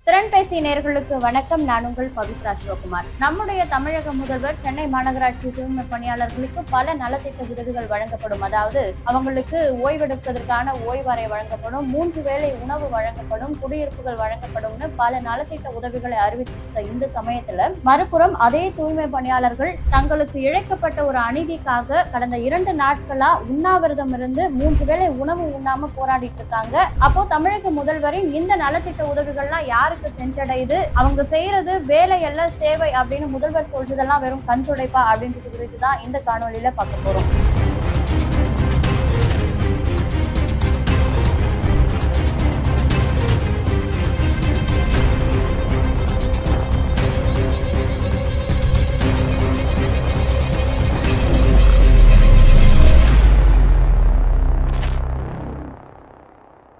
திறன்பேசி நேயர்களுக்கு வணக்கம். நான் உங்கள் பவித்ரா சிவகுமார். நம்முடைய தமிழக முதல்வர் சென்னை மாநகராட்சி தூய்மை பணியாளர்களுக்கு பல நலத்திட்ட உதவிகள் வழங்கப்படும். அதாவது அவங்களுக்கு ஓய்வெடுப்பதற்கான ஓய்வறை வழங்கப்படும், 3 வேளை உணவு வழங்கப்படும், குடியிருப்புகள் வழங்கப்படும்னு பல நலத்திட்ட உதவிகளை அறிவித்த இந்த சமயத்துல மறுபுறம் அதே தூய்மை பணியாளர்கள் தங்களுக்கு இழைக்கப்பட்ட ஒரு அநீதிக்காக கடந்த 2 நாட்களா உண்ணாவிரதம் இருந்து 3 வேளை உணவு உண்ணாம போராடிட்டு இருக்காங்க. அப்போ தமிழக முதல்வரின் இந்த நலத்திட்ட உதவிகள்லாம் யாருக்கு சென்றடையுது, அவங்க செய்யறது வேலை அல்ல சேவை அப்படின்னு முதல்வர் சொல்றதெல்லாம் வெறும் கண் துடைப்பா அப்படின்றது குறித்து தான் இந்த காணொலியில பார்க்க போறோம்.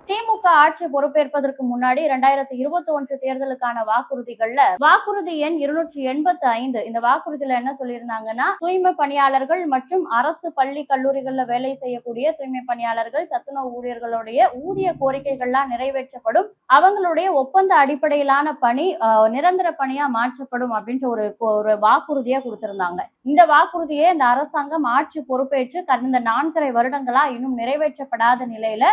திமுக ஆட்சி பொறுப்பேற்பதற்கு முன்னாடி 2021 தேர்தலுக்கான வாக்குறுதி எண் 285. இந்த வாக்குறுதியில என்ன சொல்லியிருந்தாங்கன்னா, தூய்மை பணியாளர்கள் மற்றும் அரசு பள்ளி கல்லூரிகள்ல வேலை செய்யக்கூடிய தூய்மை பணியாளர்கள், சத்துணவு ஊழியர்களுடைய ஊதிய கோரிக்கைகள்லாம் நிறைவேற்றப்படும், அவங்களுடைய ஒப்பந்த அடிப்படையிலான பணி நிரந்தர பணியா மாற்றப்படும் அப்படின்ற ஒரு வாக்குறுதியா கொடுத்திருந்தாங்க. இந்த வாக்குறுதியை இந்த அரசாங்கம் ஆட்சி பொறுப்பேற்று கடந்த 4.5 வருடங்களா இன்னும் நிறைவேற்றப்படாத நிலையில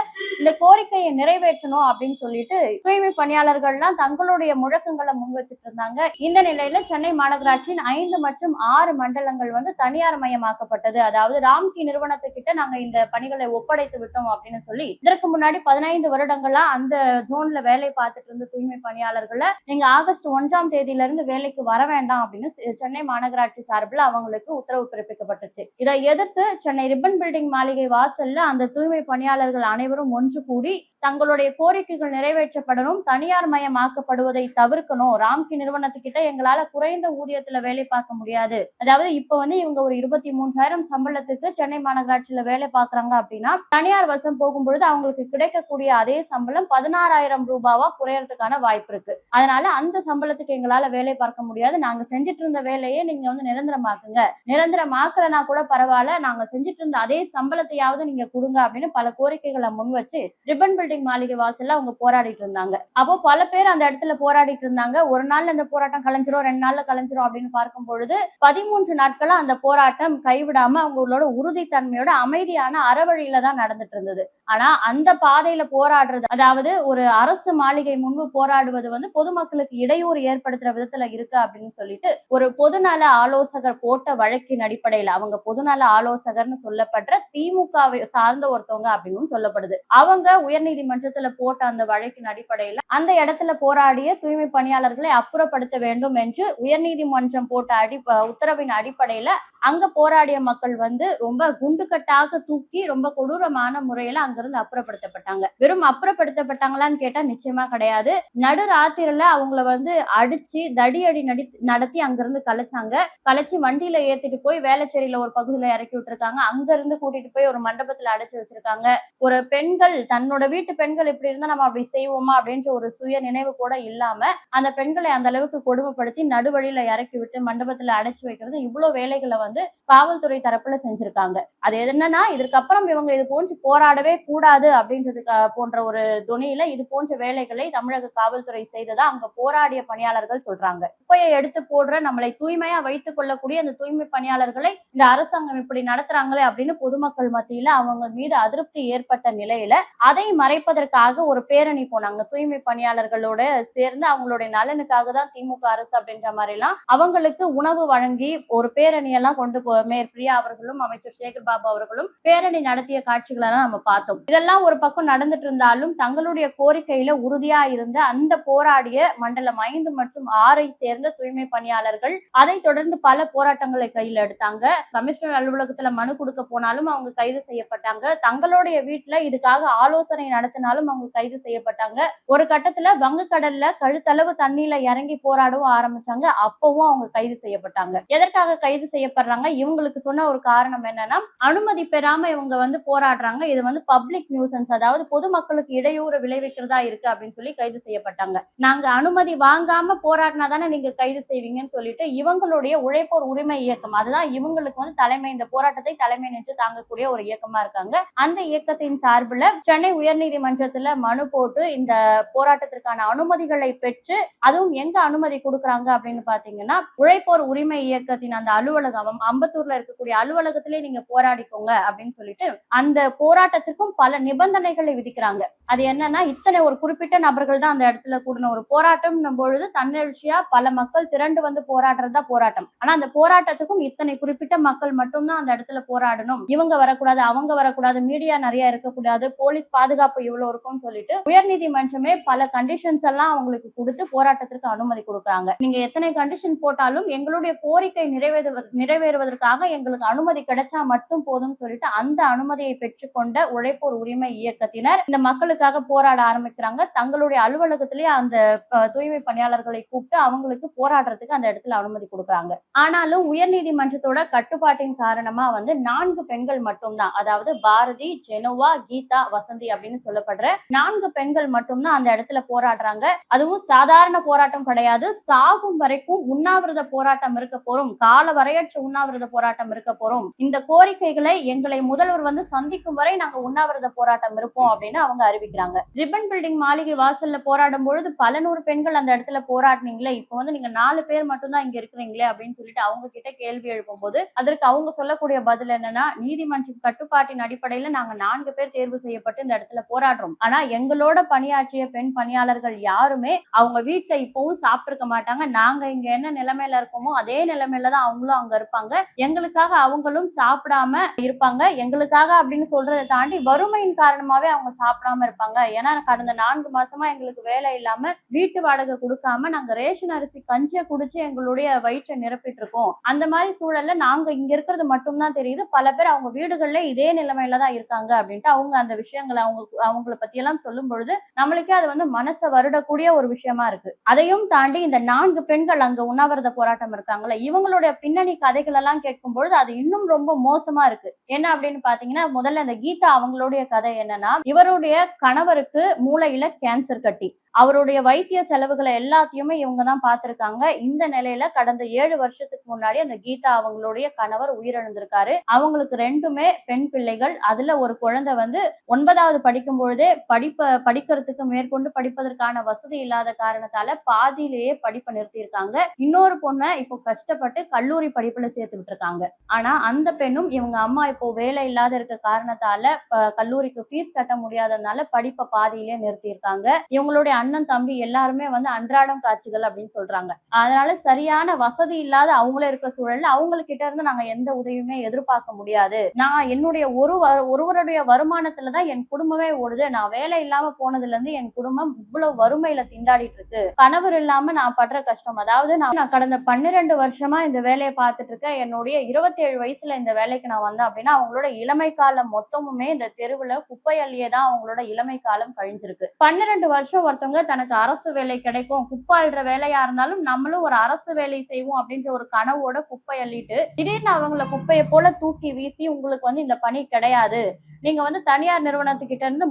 இந்த கோரிக்கையை நிறைவேற்றணும் அப்படின்னு சொல்லிட்டு தூய்மை பணியாளர்கள்லாம் தங்களுடைய முழக்கங்களை முன் வச்சுட்டு இருந்தாங்க. இந்த நிலையில சென்னை மாநகராட்சியின் 5 மற்றும் 6 மண்டலங்கள் தனியார் மயமாக்கப்பட்டது. அதாவது ராம்கி நிறுவனத்துக்கிட்ட நாங்க இந்த பணிகளை ஒப்படைத்து விட்டோம் அப்படின்னு சொல்லி இதற்கு முன்னாடி 15 வருடங்களா அந்த ஜோன்ல வேலை பார்த்துட்டு இருந்த தூய்மை பணியாளர்களை நீங்க ஆகஸ்ட் 1ஆம் தேதியில இருந்து வேலைக்கு வர வேண்டாம் அப்படின்னு சென்னை மாநகராட்சி சார்பில் அவங்களுக்கு உத்தரவு பிறப்பிக்கப்பட்டுச்சு. இதை எதிர்த்து சென்னை ரிப்பன் பில்டிங் மாளிகை வாசல்ல அந்த தூய்மை பணியாளர்கள் அனைவரும் ஒன்று கூடி தங்களுடைய கோரிக்கைகள் நிறைவேற்றப்படணும், தனியார் மயமாக்கப்படுவதை தவிர்க்கணும், ராம்கி நிறுவனத்துக்கிட்ட எங்களால குறைந்த ஊதியத்துல வேலை பார்க்க முடியாது. அதாவது இப்ப இவங்க ஒரு 23,000 சம்பளத்துக்கு சென்னை மாநகராட்சியில வேலை பார்க்கறாங்க அப்படின்னா தனியார் வசம் போகும்பொழுது அவங்களுக்கு கிடைக்கக்கூடிய அதே சம்பளம் 16,000 ரூபாவா குறையறதுக்கான வாய்ப்பு இருக்கு. அதனால அந்த சம்பளத்துக்கு எங்களால வேலை பார்க்க முடியாது, நாங்க செஞ்சுட்டு இருந்த வேலையை நீங்க நிரந்தரமாக்குங்க, நிரந்தரமாக்கலனா கூட பரவாயில்ல, நாங்க செஞ்சுட்டு இருந்த அதே சம்பளத்தையாவது நீங்க கொடுங்க அப்படின்னு பல கோரிக்கைகளை முன் வச்சு ரிப்பன் பில்டிங் மாளிகை வாசல்ல அவங்க போராடிட்டு இருந்தாங்க. அப்போ பல பேர் அந்த இடத்துல போராடிட்டு இருந்தாங்க. ஒரு நாள்ல இந்த போராட்டம் கலைஞ்சிரும், 2 நாள்ல கலைஞ்சிரும் அப்படின்னு பார்க்கும் பொழுது 13 நாட்களா அந்த போராட்டம் கைவிடாம அவங்களோட உறுதித்தன்மையோட அமைதியான அறவழியில தான் நடந்துட்டு இருந்தது. ஆனா அந்த பாதையில போராடுறது, அதாவது ஒரு அரசு மாளிகை முன்பு போராடுவது பொதுமக்களுக்கு இடையூறு ஏற்படுத்துற விதத்துல இருக்கு அப்படின்னு சொல்லிட்டு ஒரு பொதுநல ஆலோசகர் போட்ட வழக்கின் அடிப்படையில, அவங்க பொதுநல ஆலோசகர்னு சொல்லப்படுற திமுகவை சார்ந்த ஒருத்தவங்க அப்படின்னு சொல்லப்படுது, அவங்க உயர்நீதிமன்றத்துல போட்ட அந்த வழக்கின் அடிப்படையில அந்த இடத்துல போராடிய தூய்மை பணியாளர்களை அப்புறப்படுத்த வேண்டும் என்று உயர்நீதிமன்றம் போட்ட உத்தரவின் அடிப்படையில அங்க போராடிய மக்கள் ரொம்ப குண்டுக்கட்டாக தூக்கி ரொம்ப கொடூரமான முறையில அங்கிருந்து அப்புறப்படுத்தப்பட்டாங்க. வெறும் அப்புறப்படுத்தப்பட்டாங்களான்னு கேட்டா நிச்சயமா கிடையாது. நடுராத்திரில அவங்கள அடிச்சு தடியடி நடத்தி அங்கிருந்து கலைச்சு வண்டியில ஏத்திட்டு போய் வேளச்சேரியில ஒரு பகுதியில இறக்கி விட்டுருக்காங்க. அங்க இருந்து கூட்டிட்டு போய் ஒரு மண்டபத்துல அடைச்சு வச்சிருக்காங்க. ஒரு பெண்கள் தன்னோட வீட்டு பெண்கள் இப்படி இருந்தா நம்ம அப்படி செய்வோமா அப்படின்ற ஒரு சுய நினைவு கூட இல்லாம அந்த பெண்களை அந்த அளவுக்கு கொடுமைப்படுத்தி நடுவழியில இறக்கி விட்டு மண்டபத்துல அடைச்சு வைக்கிறது, இவ்வளவு வேலைகளை காவல்துறை தரப்புல செஞ்சிருக்காங்க. அது என்னன்னா, இதற்கப்புறம் இவங்க இது போன்று போராடவே கூடாது அப்படின்றது போன்ற ஒரு துணியில இது போன்ற வேலைகளை தமிழக காவல்துறை செய்ததா அங்க போராடிய பணியாளர்கள் சொல்றாங்க. குப்பையை எடுத்து போடுற, நம்மளை தூய்மையா வைத்துக் கொள்ளக்கூடிய அந்த தூய்மை பணியாளர்களை இந்த அரசாங்கம் இப்படி நடத்துறாங்களே அப்படின்னு பொதுமக்கள் மத்தியில அவங்க மீது அதிருப்தி ஏற்பட்ட நிலையில அதை மறைப்பதற்காக ஒரு பேரணி போனாங்க. தூய்மை பணியாளர்களோட சேர்ந்து அவங்களுடைய நலனுக்காக தான் திமுக அரசு அப்படின்ற மாதிரி எல்லாம் அவங்களுக்கு உணவு வழங்கி ஒரு பேரணி எல்லாம் கொண்டு மேயர் பிரியா அவர்களும் அமைச்சர் சேகர் பாபு அவர்களும் பேரணி நடத்திய காட்சிகளை நம்ம பார்த்தோம். இதெல்லாம் ஒரு பக்கம் நடந்துட்டு இருந்தாலும் தங்களுடைய கோரிக்கையில உறுதியா இருந்த அந்த போராடிய மண்டலம் 5 மற்றும் 6ஐ சேர்ந்த தூய்மை பணியாளர்கள் அதை தொடர்ந்து பல போராட்டங்களை கையில் எடுத்தாங்க. கமிஷனர் அலுவலகத்துல மனு கொடுக்க போனாலும் அவங்க கைது செய்யப்பட்டாங்க. தங்களுடைய வீட்டுல இதுக்காக ஆலோசனை நடத்தினாலும் அவங்க கைது செய்யப்பட்டாங்க. ஒரு கட்டத்துல வங்கக்கடல்ல கழுத்தளவு தண்ணியில இறங்கி போராடவும் ஆரம்பிச்சாங்க. அப்பவும் அவங்க கைது செய்யப்பட்டாங்க. எதற்காக கைது செய்யப்படுறாங்க? இவங்களுக்கு சொன்ன ஒரு காரணம் என்னன்னா, அனுமதி பெறாம இவங்க போராடுறாங்க, இது பப்ளிக் நியூசன்ஸ், அதாவது பொதுமக்களுக்கு இடையூறு விளைவிக்கிறதா இருக்கு அப்படின்னு சொல்லி கைது செய்யப்பட்டாங்க. நாங்க அனுமதி வாங்காம போராடினா தானே நீங்க கைது செய்வீங்கன்னு சொல்லிட்டு இவங்களுடைய உழைப்போர் உரிமை இயக்கம், அதுதான் இவங்களுக்கு தலைமை, இந்த போராட்டத்தை தலைமை நின்று தாங்கக்கூடிய ஒரு இயக்கமா இருக்காங்க. அந்த இயக்கத்தின் சார்பில் சென்னை உயர்நீதி உயர்நீதிமன்றத்துல மனு போட்டு இந்த போராட்டத்திற்கான அனுமதிகளை பெற்று, அதுவும் எங்க அனுமதி கொடுக்குறாங்க அப்படின்னு பாத்தீங்கன்னா, உழைப்போர் உரிமை இயக்கத்தின் அந்த அலுவலகம் அம்பத்தூர்ல இருக்கக்கூடிய அலுவலகத்திலே நீங்க போராடிக்கோங்க அப்படின்னு சொல்லிட்டு அந்த போராட்டத்திற்கும் பல நிபந்தனைகளை விதிக்கிறாங்க. அது என்னன்னா, இத்தனை ஒரு குறிப்பிட்ட நபர்கள் தான் அந்த இடத்துல கூடின ஒரு போராட்டம் பொழுது தன்னெழுச்சியா பல மக்கள் திரண்டு வந்து போராடுறதா போராட்டம். ஆனா அந்த போராட்டத்துக்கும் இத்தனை குறிப்பிட்ட மக்கள் மட்டும்தான் அந்த இடத்துல போராடணும், இவங்க வரக்கூடாது அவங்க வரக்கூடாது, மீடியா நிறைய இருக்கக்கூடாது, போலீஸ் பாதுகாப்பு இவ்வளவு இருக்கும்னு சொல்லிட்டு உயர்நீதிமன்றமே பல கண்டிஷன்ஸ் எல்லாம் அவங்களுக்கு கொடுத்து போராட்டத்திற்கு அனுமதி கொடுக்குறாங்க. நீங்க எத்தனை கண்டிஷன் போட்டாலும் எங்களுடைய கோரிக்கை நிறைவேறுவதற்காக எங்களுக்கு அனுமதி கிடைச்சா மட்டும் போதும் சொல்லிட்டு அந்த அனுமதியை பெற்றுக்கொண்ட உழைப்போர் உரிமை இயக்கத்தினர் இந்த மக்களுக்காக போராட ஆரம்பிக்கிறாங்க. தங்களுடைய அலுவலகத்திலேயே அந்த தூய்மை பணியாளர்களை கூப்பிட்டு அவங்களுக்கு போராடுறதுக்கு அந்த இடத்துல அனுமதி கொடுக்குறாங்க. ஆனாலும் உயர்நீதிமன்றத்தோட கட்டுப்பாட்டின் காரணமா வந்து 4 பெண்கள் மட்டும்தான், அதாவது பாரதி, ஜெனோவா, கீதா, வசந்தி அப்படின்னு சொல்லப்படுற 4 பெண்கள் மட்டும்தான் அந்த இடத்துல போராடுறாங்க. அதுவும் சாதாரண போராட்டம் கிடையாது, சாகும் வரைக்கும் உண்ணாவிரத போராட்டம் இருக்க போறோம், கால வரையற்ற உண்ணாவிரத போராட்டம் இருக்க போறோம், இந்த கோரிக்கைகளை எங்களை முதல்வர் வந்து சந்திக்கும் வரை நாங்க உண்ணாவிரத போராட்டம் இருப்போம் அப்படின்னு அவங்க அறிவிக்கிறாங்க. ரிப்பன் பில்டிங் மாளிகை வாசல்ல போராடும் பொழுது பல நூறு பெண்கள் அந்த இடத்துல போராடினீங்களே, இப்போ வந்து நீங்க 4 பேர் மட்டும் தான் இங்க இருக்கிறீங்களே அப்படின்னு சொல்லிட்டு அவங்க கிட்ட கேள்வி எழுப்பும் போது அதற்கு அவங்க சொல்லக்கூடிய பதில் என்னன்னா, நீதிமன்ற கட்டுப்பாட்டின் அடிப்படையில நாங்க 4 பேர் தேர்வு செய்யப்பட்டு இந்த இடத்துல போராடுறோம், ஆனா எங்களோட பணியாற்றிய பெண் பணியாளர்கள் யாருமே அவங்க வீட்டுல இப்பவும் சாப்பிட்டிருக்க மாட்டாங்க, நாங்க இங்க என்ன நிலைமையில இருக்கோமோ அதே நிலைமையில தான் அவங்களும் அங்க இருப்பாங்க, எங்களுக்காக அவங்களும் சாப்பிடாம இருப்பாங்க, எங்களுக்காக அப்படின்னு சொல்றதை தாண்டி வறுமையின் காரணமாவே அவங்க சாப்பிடாம இருப்பாங்க, ஏன்னா கடந்த 4 மாசமா எங்களுக்கு வேலை இல்லாம வீட்டு வாடகை கொடுக்காம நாங்க ரேஷன் அரிசி கஞ்சியை குடிச்சு எங்களுடைய வயிற்றை நிரப்பிட்டு இருக்கோம், அந்த மாதிரி சூழல்ல நாங்க இங்க இருக்கிறது மட்டும்தான் தெரியுது, பல பேர் அவங்க வீடுகள்ல இதே நிலைமையில தான் இருக்காங்க அப்படின்ட்டு அவங்க அந்த விஷயங்களை அவங்கள பத்தி எல்லாம் சொல்லும் பொழுது நம்மளுக்கே அது வந்து மனசை வருடக்கூடிய ஒரு விஷயமா இருக்கு. அதையும் தாண்டி இந்த 4 பெண்கள் அங்க உண்ணாவிரத போராட்டம் இருக்காங்கல்ல, இவங்களுடைய பின்னணி கதைகள் எல்லாம் கேட்கும் பொழுது அது இன்னும் ரொம்ப மோசமா இருக்கு. என்ன அப்படின்னு பாத்தீங்கன்னா, முதல்ல இந்த கீதா அவங்களுடைய கதை என்னன்னா, இவருடைய கணவருக்கு மூளையில கேன்சர் கட்டி, அவருடைய வைத்திய செலவுகளை எல்லாத்தையுமே இவங்க தான் பார்த்திருக்காங்க. இந்த நிலையில கடந்த 7 வருஷத்துக்கு முன்னாடி அந்த கீதா அவங்களுடைய கணவர் உயிரிழந்திருக்காரு. அவங்களுக்கு 2மே பெண் பிள்ளைகள். அதுல ஒரு குழந்தை வந்து 9வது படிக்கும் பொழுதே படிக்கிறதுக்கு மேற்கொண்டு படிப்பதற்கான வசதி இல்லாத காரணத்தால பாதியிலேயே படிப்பை நிறுத்தியிருக்காங்க. இன்னொரு பொண்ணை இப்போ கஷ்டப்பட்டு கல்லூரி படிப்புல சேர்த்து விட்டுருக்காங்க. ஆனா அந்த பெண்ணும் இவங்க அம்மா இப்போ வேலை இல்லாத இருக்க காரணத்தால கல்லூரிக்கு ஃபீஸ் கட்ட முடியாததுனால படிப்பை பாதியிலே நிறுத்தியிருக்காங்க. இவங்களுடைய அண்ணன் தம்பி எல்லாருமே வந்து அன்றாடம் காட்சிகள் அப்படின்னு சொல்றாங்க. அதனால சரியான வசதி இல்லாத அவங்களே இருக்க சூழல்ல அவங்ககிட்ட இருந்து நாங்க எந்த உதவியுமே எதிர்பார்க்க முடியாது. நான் என்னுடைய ஒருவருடைய வருமானத்துலதான் என் குடும்பமே ஓடுது, நான் வேலை இல்லாம போனதுல இருந்து என் குடும்பம் இவ்வளவு வறுமையில திண்டாடிட்டு இருக்கு, கணவர் இல்லாம நான் படுற கஷ்டம், அதாவது நான் கடந்த 12 வருஷமா இந்த வேலையை பார்த்துட்டு இருக்கேன், என்னுடைய 27 வயசுல இந்த வேலைக்கு நான் வந்தேன் அப்படின்னா அவங்களோட இளமை காலம் மொத்தமுமே இந்த தெருவுல குப்பை அள்ளியே தான் அவங்களோட இளமை காலம் கழிஞ்சிருக்கு. 12 வருஷம் ஒருத்தவங்க தனக்கு அரசு வேலை கிடைக்கும், குப்பை அள்ளுற வேலையா இருந்தாலும் நம்மளும் ஒரு அரசு வேலை செய்வோம் அப்படின்ற ஒரு கனவோட குப்பை அள்ளிட்டு திடீர்னு அவங்கள குப்பையை போல தூக்கி வீசி உங்களுக்கு வந்து இந்த பணி கிடையாது, நீங்க வந்து தனியார் நிறுவனத்துக்கிட்ட இருந்து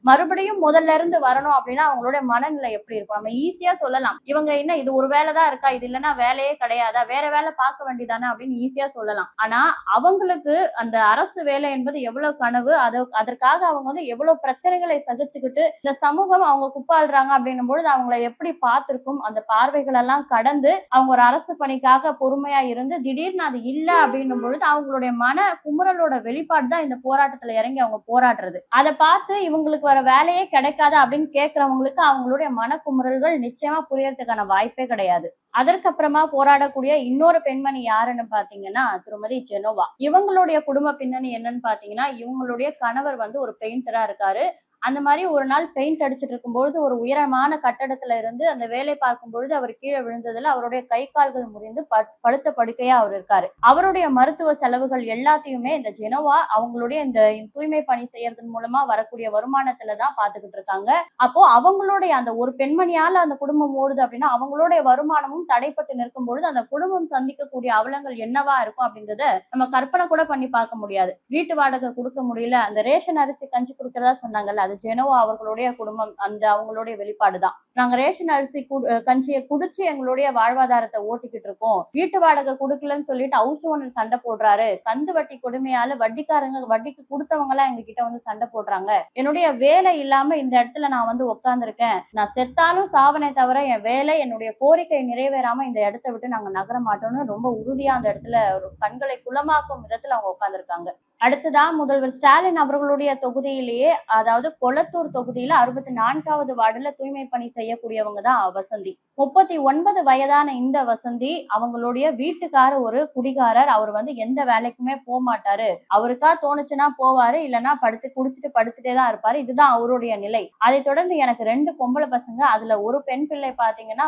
மறுபடியும் முதல்ல இருந்து வரணும் அப்படின்னா அவங்களுடைய மனநிலை எப்படி இருக்கும்? நம்ம ஈஸியா சொல்லலாம், இவங்க என்ன இது ஒரு வேலைதான் இருக்கா, இது இல்லைன்னா வேலையே கிடையாதா, வேற வேலை பார்க்க வேண்டியதானே அப்படின்னு ஈஸியா சொல்லலாம். ஆனா அவங்களுக்கு அந்த அரசு வேலை என்பது எவ்வளவு கனவு, அதற்காக அவங்க வந்து எவ்வளவு பிரச்சனைகளை சகிச்சுக்கிட்டு இந்த சமூகம் அவங்க குப்பாடுறாங்க அப்படின்னும் பொழுது அவங்களை எப்படி பார்த்திருக்கும், அந்த பார்வைகள் எல்லாம் கடந்து அவங்க ஒரு அரசு பணிக்காக பொறுமையா இருந்து திடீர்னு அது இல்ல அப்படின்னும் பொழுது அவங்களுடைய மன குமுறலோட வெளிப்பாடு தான் இந்த போராட்டத்துல இறங்கி அவங்க போராடுறது. அதை பார்த்து இவங்களுக்கு வர வேலையே கிடைக்காதா அப்படின்னு கேட்கிறவங்களுக்கு அவங்களுடைய மனக்குமுறல்கள் நிச்சயமா புரியறதுக்கான வாய்ப்பே கிடையாது. அதற்கப்புறமா போராடக்கூடிய இன்னொரு பெண்மணி யாருன்னு பாத்தீங்கன்னா திருமதி ஜெனோவா. இவங்களுடைய குடும்ப பின்னணி என்னன்னு பாத்தீங்கன்னா, இவங்களுடைய கணவர் வந்து ஒரு பெயிண்டரா இருக்காரு. அந்த மாதிரி ஒரு நாள் பெயிண்ட் அடிச்சுட்டு இருக்கும்பொழுது ஒரு உயரமான கட்டடத்துல இருந்து அந்த வேலை பார்க்கும் பொழுது அவர் கீழே விழுந்ததுல அவருடைய கை கால்கள் முறிந்து படுத்த படுக்கையா அவர் இருக்காரு. அவருடைய மருத்துவ செலவுகள் எல்லாத்தையுமே இந்த ஜெனோவா அவங்களுடைய இந்த தூய்மை பணி செய்யறதன் மூலமா வரக்கூடிய வருமானத்துலதான் பாத்துக்கிட்டு இருக்காங்க. அப்போ அவங்களுடைய அந்த ஒரு பெண்மணியால அந்த குடும்பம் ஓடுது அப்படின்னா அவங்களுடைய வருமானமும் தடைப்பட்டு நிற்கும் பொழுது அந்த குடும்பம் சந்திக்கக்கூடிய அவலங்கள் என்னவா இருக்கும் அப்படின்றத நம்ம கற்பனை கூட பண்ணி பார்க்க முடியாது. வீட்டு வாடகை கொடுக்க முடியல, அந்த ரேஷன் அரிசி கஞ்சி கொடுக்கறதா சொன்னாங்கல்ல, அது ஜெனோவா அவர்களுடைய குடும்பம், அந்த அவங்களுடைய வெளிப்பாடுதான். நாங்க ரேஷன் அரிசி கஞ்சியை குடிச்சு எங்களுடைய வாழ்வாதாரத்தை ஓட்டிக்கிட்டு இருக்கோம். வீட்டு வாடகை கொடுக்கலன்னு சொல்லிட்டு ஹவுஸ் ஓனர் சண்டை போடுறாரு. கந்து வட்டி கொடுமையால வட்டிக்காரங்க, வட்டிக்கு கொடுத்தவங்க எல்லாம் எங்க கிட்ட வந்து சண்டை போடுறாங்க. என்னுடைய வேலை இல்லாம இந்த இடத்துல நான் வந்து உட்கார்ந்துருக்கேன். நான் செத்தாலும் சாவனே தவிர என் வேலை, என்னுடைய கோரிக்கை நிறைவேறாம இந்த இடத்தை விட்டு நாங்க நகர மாட்டோம்னு ரொம்ப உறுதியா அந்த இடத்துல கண்களை குளமாக்கும் விதத்துல அவங்க உட்கார்ந்துருக்காங்க. அடுத்ததா முதல்வர் ஸ்டாலின் அவர்களுடைய தொகுதியிலேயே, அதாவது கொளத்தூர் தொகுதியில 64வது வார்டுல தூய்மை பணி செய்யக்கூடியவங்க தான் வசந்தி. 39 வயதான இந்த வசந்தி, அவங்களுடைய வீட்டுக்கார ஒரு குடிகாரர். அவர் வந்து எந்த வேலைக்குமே போக மாட்டாரு. அவருக்கா தோணுச்சுன்னா போவாரு, இல்லைன்னா படுத்து குடிச்சிட்டு படுத்துட்டே தான் இருப்பாரு. இதுதான் அவருடைய நிலை. அதை தொடர்ந்து எனக்கு 2 பொம்பளை பசங்க, அதுல ஒரு பெண் பிள்ளை பாத்தீங்கன்னா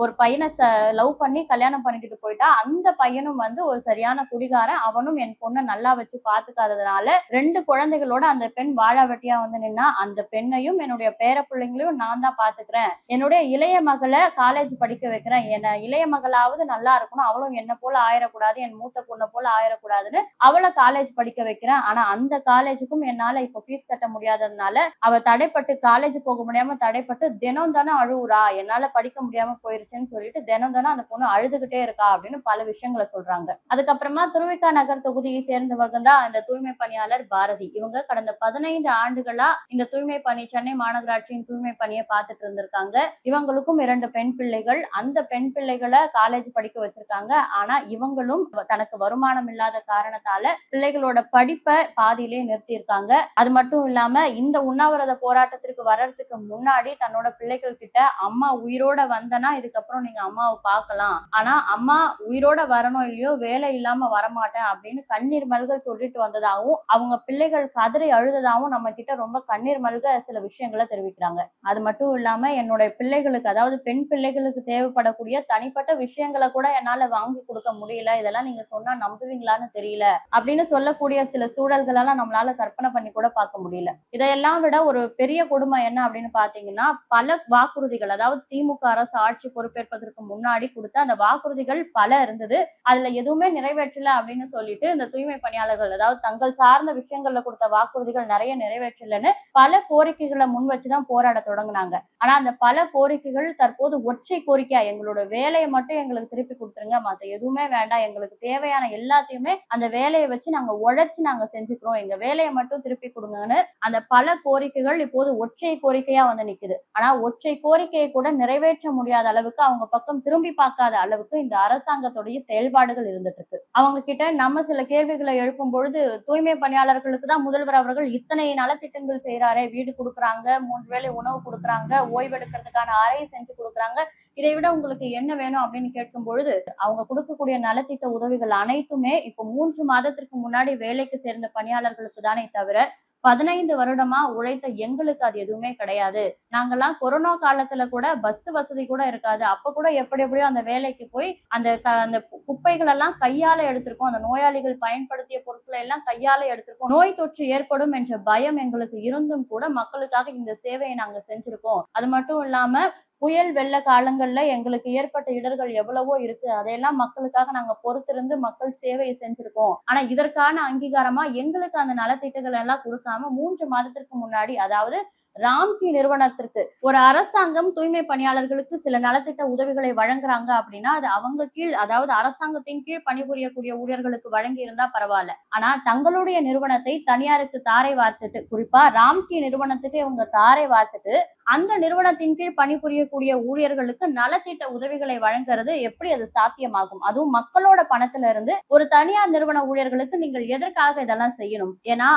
ஒரு பையனை லவ் பண்ணி கல்யாணம் பண்ணிக்கிட்டு போயிட்டா. அந்த பையனும் வந்து ஒரு சரியான குடிகாரன். அவனும் என் பொண்ணை நல்லா வச்சு பாத்துக்காததுனால 2 குழந்தைகளோட அந்த பெண் வாழாவட்டியா வந்து நின்னா. அந்த பெண்ணையும் என்னுடைய பேர பிள்ளைங்களையும் நான் தான் பாத்துக்கிறேன். என்னுடைய இளைய மகளை காலேஜ் படிக்க வைக்கிறேன். என்ன இளைய மகளாவது நல்லா இருக்கணும், அவளும் என்ன போல ஆயிடக்கூடாது, என் மூத்த பொண்ணை போல ஆயிடக்கூடாதுன்னு அவளை காலேஜ் படிக்க வைக்கிறேன். ஆனா அந்த காலேஜுக்கும் என்னால இப்ப ஃபீஸ் கட்ட முடியாததுனால அவ தடைப்பட்டு காலேஜ் போக முடியாம தடைப்பட்டு தினம் தானே அழுவுறா. என்னால படிக்க முடியாம போயிருச்சுன்னு சொல்லிட்டு தினம் தானே அந்த பொண்ணு அழுதுகிட்டே இருக்கா அப்படின்னு பல விஷயங்களை சொல்றாங்க. அதுக்கப்புறமா திருவிக்கா நகர் தொகுதியை சேர்ந்தவர்கள் தான் இந்த தூய்மை பணியாளர் பாரதி. இவங்க கடந்த 15 ஆண்டுகளா இந்த தூய்மை பணி, சென்னை மாநகராட்சியின் தூய்மை பணியை பார்த்துட்டு இருந்திருக்காங்க. இவங்களுக்கும் 2 பெண் பிள்ளைகள். அந்த பெண் பிள்ளைகளை காலேஜ் படிக்க வச்சிருக்காங்க. ஆனா இவங்களும் தனக்கு வருமானம் இல்லாத காரணத்தால பிள்ளைகளோட படிப்பை பாதியிலே நிறுத்தியிருக்காங்க. அது மட்டும் இல்லாம இந்த உண்ணாவிரத போராட்டத்திற்கு வர்றதுக்கு முன்னாடி தன்னோட பிள்ளைகள் கிட்ட, அம்மா உயிரோட வந்தனா இதுக்கப்புறம் நீங்க அம்மாவை பார்க்கலாம், ஆனா அம்மா உயிரோட வரணும் இல்லையோ வேலை இல்லாம வரமாட்டேன் அப்படின்னு கண்ணீர் மல்க சொல்லிட்டு வந்ததாகவும், அவங்க பிள்ளைகள் கதறி அழுததாகவும் நம்ம கிட்ட ரொம்ப கண்ணீர் மல்க சில விஷயங்களை தெரிவிக்கிறாங்க. அது மட்டும் இல்லாம என்னுடைய பிள்ளைகளுக்கு, அதாவது பெண் பிள்ளைகளுக்கு தேவைப்படக்கூடிய தனிப்பட்ட விஷயங்களை கூட என்னால வாங்கி கொடுக்க முடியல, இதெல்லாம் நீங்க சொன்னா நம்புவீங்களான்னு தெரியல அப்படின்னு சொல்லக்கூடிய சில சூழல்கள் எல்லாம் நம்மளால கற்பனை பண்ணி கூட பார்க்க முடியல. இதையெல்லாம் விட ஒரு பெரிய கொடுமை என்ன அப்படின்னு பாத்தீங்கன்னா, பல வாக்குறுதிகள், அதாவது திமுக அரசு ஆட்சி பொறுப்பேற்பதற்கு முன்னாடி கொடுத்த அந்த வாக்குறுதிகள் பல இருந்தது. அதுல எதுவுமே நிறைவேற்றல அப்படின்னு சொல்லிட்டு இந்த தூய்மை பணியாளர்கள், அதாவது தங்கள் சார்ந்த விஷயங்கள்ல கொடுத்த வாக்குறுதிகள் நிறைய நிறைவேற்றலன்னு பல கோரிக்கைகளை முன் வச்சுதான் போராட தொடங்கினாங்க. ஆனா அந்த பல கோரிக்கைகள் தற்போது ஒற்றை கோரிக்கையா, எங்களோட வேலையை மட்டும் எங்களுக்கு திருப்பி கொடுத்துருங்க, மத்த எதுவுமே வேண்டாம், எங்களுக்கு தேவையான எல்லாத்தையுமே அந்த வேலையை வச்சு நாங்க உழைச்சு நாங்க செஞ்சுக்கிறோம், எங்க வேலையை மட்டும் திருப்பி கொடுங்கன்னு அந்த பல கோரிக்கைகள் இப்போது ஒற்றை கோரிக்கையா வந்து நிக்குது. ஆனா ஒற்றை கோரிக்கையை கூட நிறைவேற்ற முடியாத அளவுக்கு, அவங்க பக்கம் திரும்பி பார்க்காத அளவுக்கு இந்த அரசாங்கத்துடைய செயல்பாடுகள் இருந்துட்டு இருக்கு. அவங்க கிட்ட நம்ம சில கேள்விகளை எழுப்பும் பொழுது, தூய்மை பணியாளர்களுக்கு தான் முதல்வர் அவர்கள் இத்தனை நலத்திட்டங்கள் செய்யறாரு, வீடு கொடுக்குறாங்க, 3 வேளை உணவு கொடுக்குறாங்க, ஓய்வெடுக்கிறதுக்கான அறை செஞ்சு கொடுக்குறாங்க, இதை விட உங்களுக்கு என்ன வேணும் அப்படின்னு கேட்கும் பொழுது, அவங்க கொடுக்கக்கூடிய நலத்திட்ட உதவிகள் அனைத்துமே இப்போ 3 மாதத்திற்கு முன்னாடி வேலைக்கு சேர்ந்த பணியாளர்களுக்கு தானே தவிர 15 வருடமா உழைத்த எங்களுக்கு அது எதுவுமே கிடையாது. நாங்கெல்லாம் கொரோனா காலத்துல கூட பஸ் வசதி கூட இருக்காது. அப்ப கூட எப்படி எப்படியோ அந்த வேலைக்கு போய் அந்த குப்பைகள் எல்லாம் கையால எடுத்திருக்கோம். அந்த நோயாளிகள் பயன்படுத்திய பொருட்களை எல்லாம் கையால எடுத்திருக்கோம். நோய் தொற்று ஏற்படும் என்ற பயம் எங்களுக்கு இருந்தும் கூட மக்களுக்காக இந்த சேவையை நாங்க செஞ்சிருக்கோம். அது மட்டும் இல்லாம புயல் வெள்ள காலங்கள்ல எங்களுக்கு ஏற்பட்ட இடர்கள் எவ்வளவோ இருக்கு, அதையெல்லாம் மக்களுக்காக நாங்க பொறுத்திருந்து மக்கள் சேவையை செஞ்சிருக்கோம். ஆனா இதற்கான அங்கீகாரமா எங்களுக்கு அந்த நலத்திட்டங்கள் எல்லாம் கொடுக்காம 3 மாதத்திற்கு முன்னாடி, அதாவது ராம்கி நிறுவனத்திற்கு ஒரு அரசாங்கம் தூய்மை பணியாளர்களுக்கு சில நலத்திட்ட உதவிகளை வழங்குறாங்க அப்படின்னா, அது அவங்க கீழ், அதாவது அரசாங்கத்தின் கீழ் பணிபுரியக்கூடிய ஊழியர்களுக்கு வழங்கி இருந்தா பரவாயில்ல. ஆனா தங்களுடைய நிறுவனத்தை தனியாருக்கு தாரை வார்த்துட்டு, குறிப்பா ராம்கி நிறுவனத்துக்கு இவங்க தாரை வார்த்துட்டு அந்த நிறுவனத்தின் கீழ் பணிபுரியக்கூடிய ஊழியர்களுக்கு நலத்திட்ட உதவிகளை வழங்குறது எப்படி அது சாத்தியமாகும்? அதுவும் மக்களோட பணத்துல இருந்து ஒரு தனியார் நிறுவன ஊழியர்களுக்கு நீங்கள் எதற்காக இதெல்லாம் செய்யணும்? ஏன்னா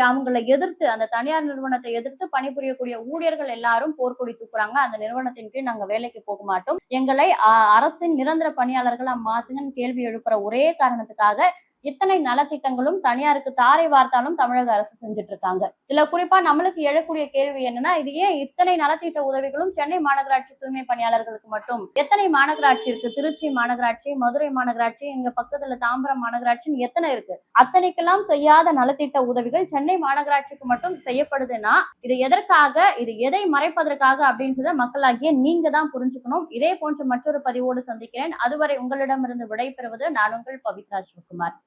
அவங்களை எதிர்த்து, அந்த தனியார் நிறுவனத்தை எதிர்த்து பணிபுரியக்கூடிய ஊழியர்கள் எல்லாரும் போர்க்கொடி தூக்குறாங்க. அந்த நிறுவனத்தின் கீழ் நாங்க வேலைக்கு போக மாட்டோம், எங்களை அரசின் நிரந்தர பணியாளர்களா மாத்துங்கன்னு கேள்வி எழுப்புற ஒரே காரணத்துக்காக இத்தனை நலத்திட்டங்களும் தனியாருக்கு தாரை வார்த்தாலும் தமிழக அரசு செஞ்சுட்டு இருக்காங்க. இதுல குறிப்பா நம்மளுக்கு எழக்கூடிய கேள்வி என்னன்னா, இது ஏன் இத்தனை நலத்திட்ட உதவிகளும் சென்னை மாநகராட்சி தூய்மை பணியாளர்களுக்கு மட்டும்? எத்தனை மாநகராட்சி இருக்கு? திருச்சி மாநகராட்சி, மதுரை மாநகராட்சி, எங்க பக்கத்துல தாம்பரம் மாநகராட்சின்னு எத்தனை இருக்கு? அத்தனைக்கெல்லாம் செய்யாத நலத்திட்ட உதவிகள் சென்னை மாநகராட்சிக்கு மட்டும் செய்யப்படுதுன்னா இது எதற்காக, இது எதை மறைப்பதற்காக அப்படின்றத மக்களாகிய நீங்க தான் புரிஞ்சுக்கணும். இதே போன்ற மற்றொரு பதிவோடு சந்திக்கிறேன். அதுவரை உங்களிடமிருந்து விடைபெறுவது நான் உங்கள் பவித்ரா சிவகுமார்.